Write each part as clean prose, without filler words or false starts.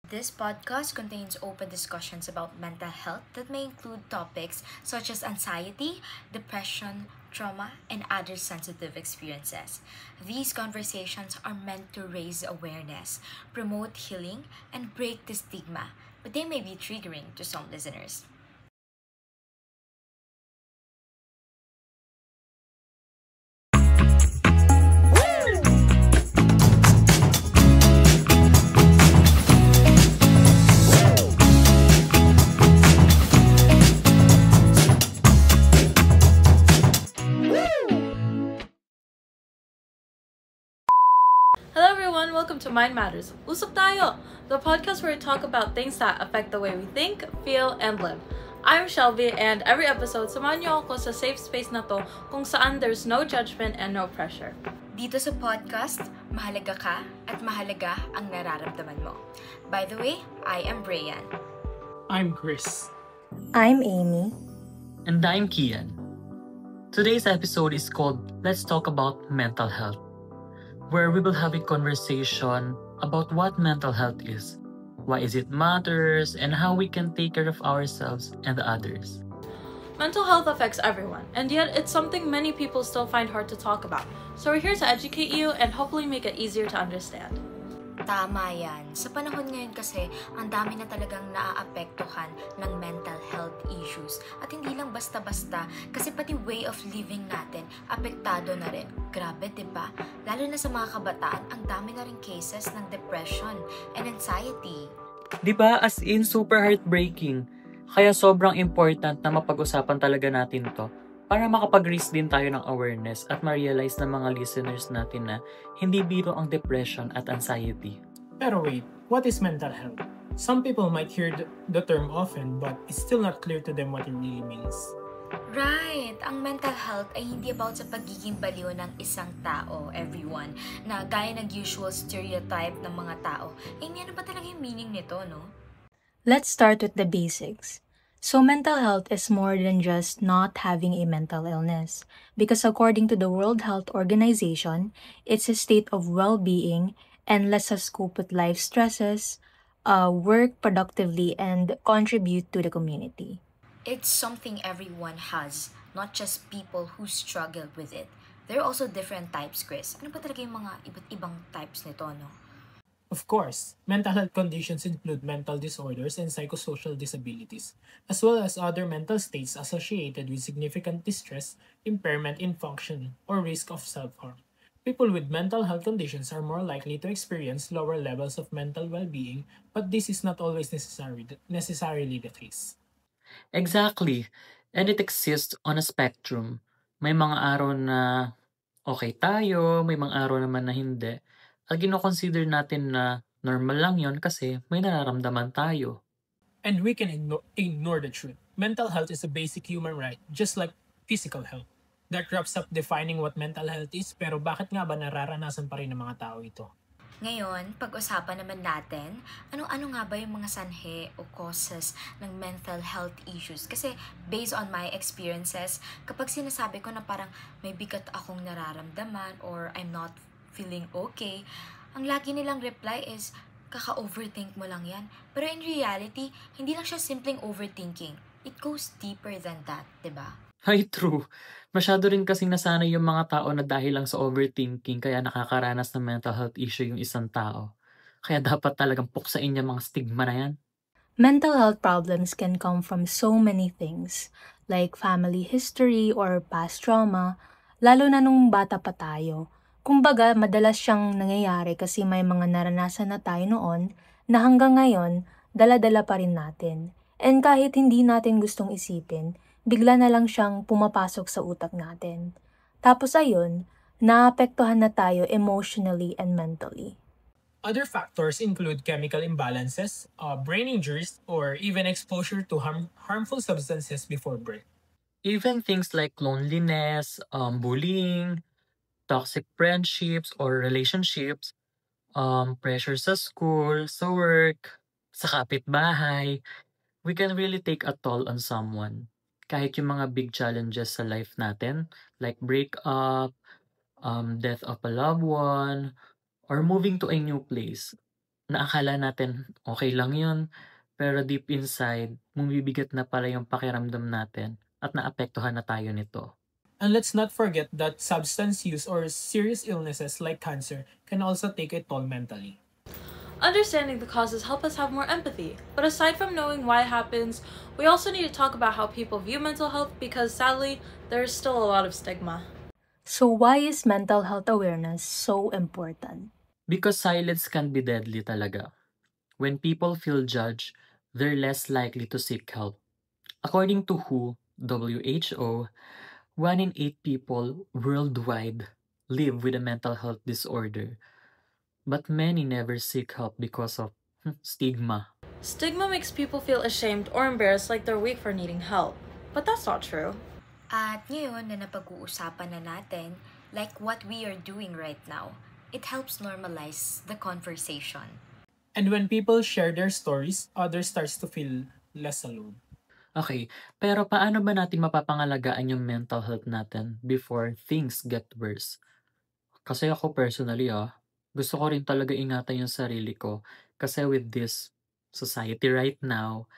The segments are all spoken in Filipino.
This podcast contains open discussions about mental health that may include topics such as anxiety, depression, trauma, and other sensitive experiences. These conversations are meant to raise awareness, promote healing, and break the stigma, but they may be triggering to some listeners. Hello everyone, welcome to Mind Matters. Usap tayo, the podcast where we talk about things that affect the way we think, feel, and live. I'm Shelby, and every episode, samahan niyo ako sa safe space na to kung saan there's no judgment and no pressure. Dito sa podcast, mahalaga ka at mahalaga ang nararamdaman mo. By the way, I am Brian. I'm Chris. I'm Amy. And I'm Kian. Today's episode is called Let's Talk About Mental Health, where we will have a conversation about what mental health is, why is it matters, and how we can take care of ourselves and others. Mental health affects everyone, and yet it's something many people still find hard to talk about. So we're here to educate you and hopefully make it easier to understand. Tama yan. Sa panahon ngayon kasi, ang dami na talagang naaapektuhan ng mental health issues. At hindi lang basta-basta, kasi pati way of living natin, apektado na rin. Grabe, diba? Lalo na sa mga kabataan, ang dami na rin cases ng depression and anxiety. Di ba, as in super heartbreaking. Kaya sobrang important na mapag-usapan talaga natin to para makapag-raise din tayo ng awareness at ma-realize ng mga listeners natin na hindi biro ang depression at anxiety. Pero wait, what is mental health? Some people might hear the term often, but it's still not clear to them what it really means. Right! Ang mental health ay hindi about sa pagiging baliw ng isang tao, everyone, na gaya ng usual stereotype ng mga tao. Ano ba talaga yung meaning nito, no? Let's start with the basics. So mental health is more than just not having a mental illness, because according to the World Health Organization, it's a state of well-being and lets us cope with life stresses, work productively, and contribute to the community. It's something everyone has, not just people who struggle with it. There are also different types, Chris. Ano ba talaga yung mga iba't ibang types nito, no? Of course, mental health conditions include mental disorders and psychosocial disabilities, as well as other mental states associated with significant distress, impairment in function, or risk of self-harm. People with mental health conditions are more likely to experience lower levels of mental well-being, but this is not always necessarily the case. Exactly. And it exists on a spectrum. May mga araw na okay tayo, may mga araw naman na hindi. At gino-consider natin na normal lang yon kasi may nararamdaman tayo. And we can ignore the truth. Mental health is a basic human right, just like physical health. That wraps up defining what mental health is, pero bakit nga ba nararanasan pa rin ng mga tao ito? Ngayon, pag-usapan naman natin, ano-ano nga ba yung mga sanhe o causes ng mental health issues? Kasi based on my experiences, kapag sinasabi ko na parang may bigat akong nararamdaman or I'm not feeling okay, ang lagi nilang reply is, kaka-overthink mo lang yan. Pero in reality, hindi lang siya simpleng overthinking. It goes deeper than that, 'di ba? Ay, true. Masyado rin kasing nasanay yung mga tao na dahil lang sa overthinking kaya nakakaranas ng mental health issue yung isang tao. Kaya dapat talagang puksain yung mga stigma na yan. Mental health problems can come from so many things, like family history or past trauma, lalo na nung bata pa tayo. Kumbaga, madalas siyang nangyayari kasi may mga naranasan na tayo noon na hanggang ngayon, dala-dala pa rin natin. And kahit hindi natin gustong isipin, bigla na lang siyang pumapasok sa utak natin. Tapos ayun, naapektuhan na tayo emotionally and mentally. Other factors include chemical imbalances, brain injuries, or even exposure to harmful substances before birth. Even things like loneliness, bullying, toxic friendships or relationships, pressure sa school, sa work, sa kapitbahay, we can really take a toll on someone. Kahit yung mga big challenges sa life natin, like breakup, death of a loved one, or moving to a new place. na akala natin okay lang yun, pero deep inside, bumibigat na pala yung pakiramdam natin at naapektuhan na tayo nito. And let's not forget that substance use or serious illnesses like cancer can also take a toll mentally. Understanding the causes help us have more empathy. But aside from knowing why it happens, we also need to talk about how people view mental health because sadly, there's still a lot of stigma. So why is mental health awareness so important? Because silence can be deadly talaga. When people feel judged, they're less likely to seek help. According to WHO, 1 in 8 people worldwide live with a mental health disorder. But many never seek help because of stigma. Stigma makes people feel ashamed or embarrassed like they're weak for needing help. But that's not true. At ngayon na napag-uusapan na natin, like what we are doing right now, it helps normalize the conversation. And when people share their stories, others starts to feel less alone. Okay, pero paano ba natin mapapangalagaan yung mental health natin before things get worse? Kasi ako personally gusto ko rin talaga ingatan yung sarili ko. Kasi with this society right now,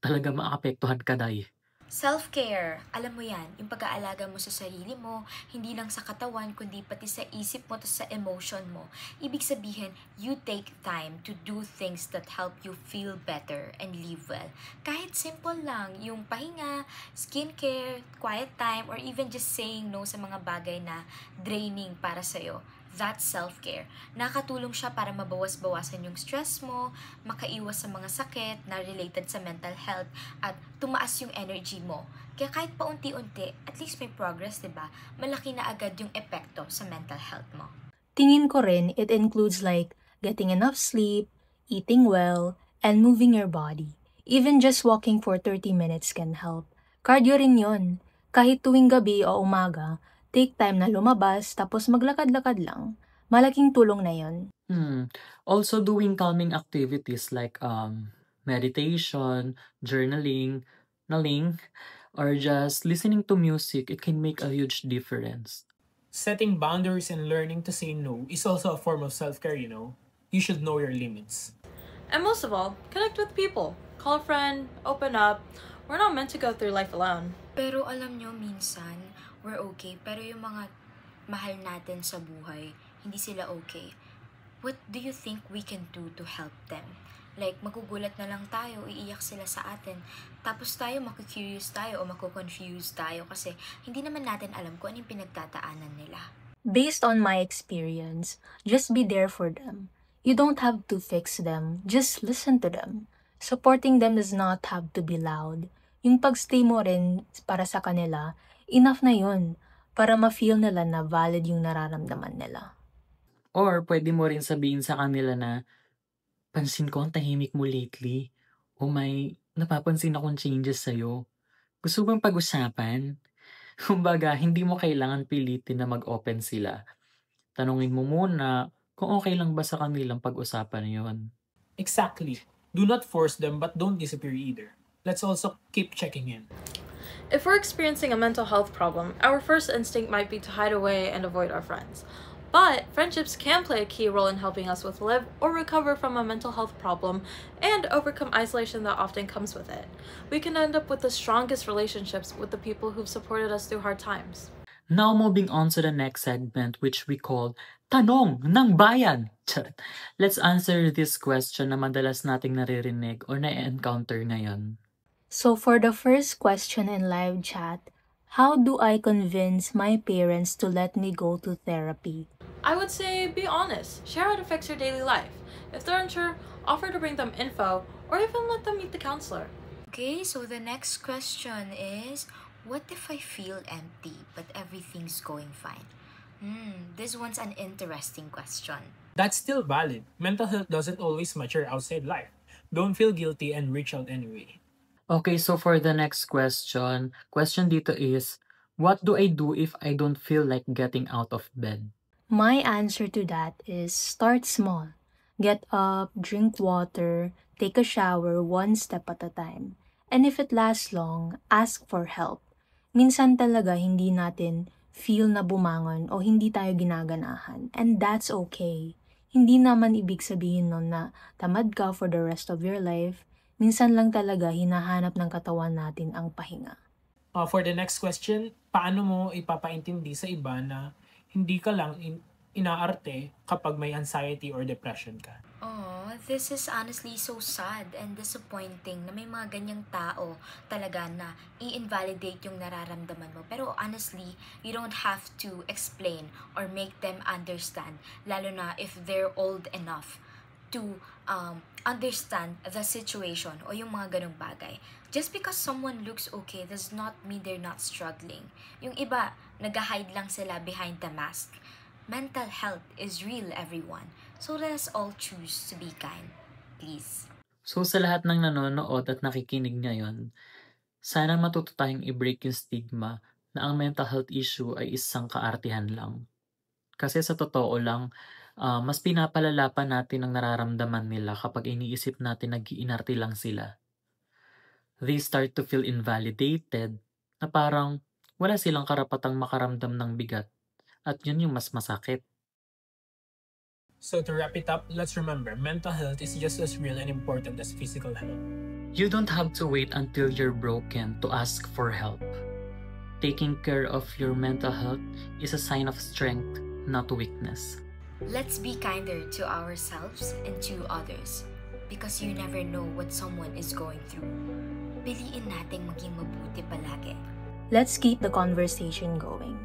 talaga maapektuhan ka day. Self-care, alam mo yan, yung pag-aalaga mo sa sarili mo, hindi lang sa katawan, kundi pati sa isip mo, sa emotion mo. Ibig sabihin, you take time to do things that help you feel better and live well. Kahit simple lang, yung pahinga, skincare, quiet time, or even just saying no sa mga bagay na draining para sa'yo. That's self-care. Nakatulong siya para mabawas-bawasan yung stress mo, makaiwas sa mga sakit na related sa mental health, at tumaas yung energy mo. Kaya kahit paunti-unti, at least may progress, diba? Malaki na agad yung epekto sa mental health mo. Tingin ko rin, it includes like getting enough sleep, eating well, and moving your body. Even just walking for 30 minutes can help. Cardio rin yun. Kahit tuwing gabi o umaga, take time na lumabas tapos maglakad-lakad lang. Malaking tulong na yun. Also doing calming activities like meditation, journaling, or just listening to music, it can make a huge difference. Setting boundaries and learning to say no is also a form of self-care, you know. You should know your limits. And most of all, connect with people. Call a friend, open up. We're not meant to go through life alone. Pero alam nyo, minsan, we're okay. Pero yung mga mahal natin sa buhay, hindi sila okay. What do you think we can do to help them? Like, magugulat na lang tayo, iiyak sila sa atin. Tapos tayo, maku-curious tayo o maku-confuse tayo kasi hindi naman natin alam kung ano yung pinagtataanan nila. Based on my experience, just be there for them. You don't have to fix them, just listen to them. Supporting them does not have to be loud. Yung pagstay mo rin para sa kanila, enough na yun para ma-feel nila na valid yung nararamdaman nila. Or pwede mo rin sabihin sa kanila na, pansin ko ang tahimik mo lately. O may napapansin akong changes sa'yo. Gusto bang pag-usapan? Kumbaga, hindi mo kailangan pilitin na mag-open sila. Tanungin mo muna kung okay lang ba sa kanilang pag-usapan yon. Exactly. Do not force them but don't disappear either. Let's also keep checking in. If we're experiencing a mental health problem, our first instinct might be to hide away and avoid our friends. But friendships can play a key role in helping us with live or recover from a mental health problem and overcome isolation that often comes with it. We can end up with the strongest relationships with the people who've supported us through hard times. Now moving on to the next segment which we call Tanong ng Bayan. Let's answer this question na madalas nating naririnig or na-encounter ngayon. So for the first question in live chat, how do I convince my parents to let me go to therapy? I would say be honest. Share how it affects your daily life. If they're unsure, offer to bring them info or even let them meet the counselor. Okay, so the next question is, what if I feel empty but everything's going fine? This one's an interesting question. That's still valid. Mental health doesn't always match your outside life. Don't feel guilty and reach out anyway. Okay, so for the next question dito is, what do I do if I don't feel like getting out of bed? My answer to that is start small. Get up, drink water, take a shower one step at a time. And if it lasts long, ask for help. Minsan talaga hindi natin feel na bumangon o hindi tayo ginaganahan. And that's okay. Hindi naman ibig sabihin nun na tamad ka for the rest of your life. Minsan lang talaga hinahanap ng katawan natin ang pahinga. For the next question, paano mo ipapaintindi sa iba na hindi ka lang inaarte kapag may anxiety or depression ka? Oh, this is honestly so sad and disappointing na may mga ganyang tao talaga na i-invalidate yung nararamdaman mo. Pero honestly, you don't have to explain or make them understand, lalo na if they're old enough to understand the situation o yung mga ganong bagay. Just because someone looks okay does not mean they're not struggling. Yung iba, nag-hide lang sila behind the mask. Mental health is real, everyone. So let us all choose to be kind. Please. So sa lahat ng nanonood at nakikinig ngayon, sana matuto tayong i-break yung stigma na ang mental health issue ay isang kaartihan lang. Kasi sa totoo lang, mas pinapalala pa natin ang nararamdaman nila kapag iniisip natin nag-iinarte lang sila. They start to feel invalidated na parang wala silang karapatang makaramdam ng bigat at yun yung mas masakit. So to wrap it up, let's remember, mental health is just as real and important as physical health. You don't have to wait until you're broken to ask for help. Taking care of your mental health is a sign of strength, not weakness. Let's be kinder to ourselves and to others because you never know what someone is going through. Piliin nating maging mabuti palagi. Let's keep the conversation going.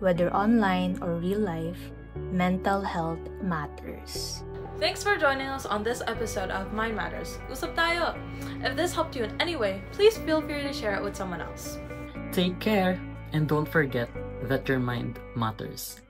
Whether online or real life, mental health matters. Thanks for joining us on this episode of Mind Matters. Usap tayo! If this helped you in any way, please feel free to share it with someone else. Take care and don't forget that your mind matters.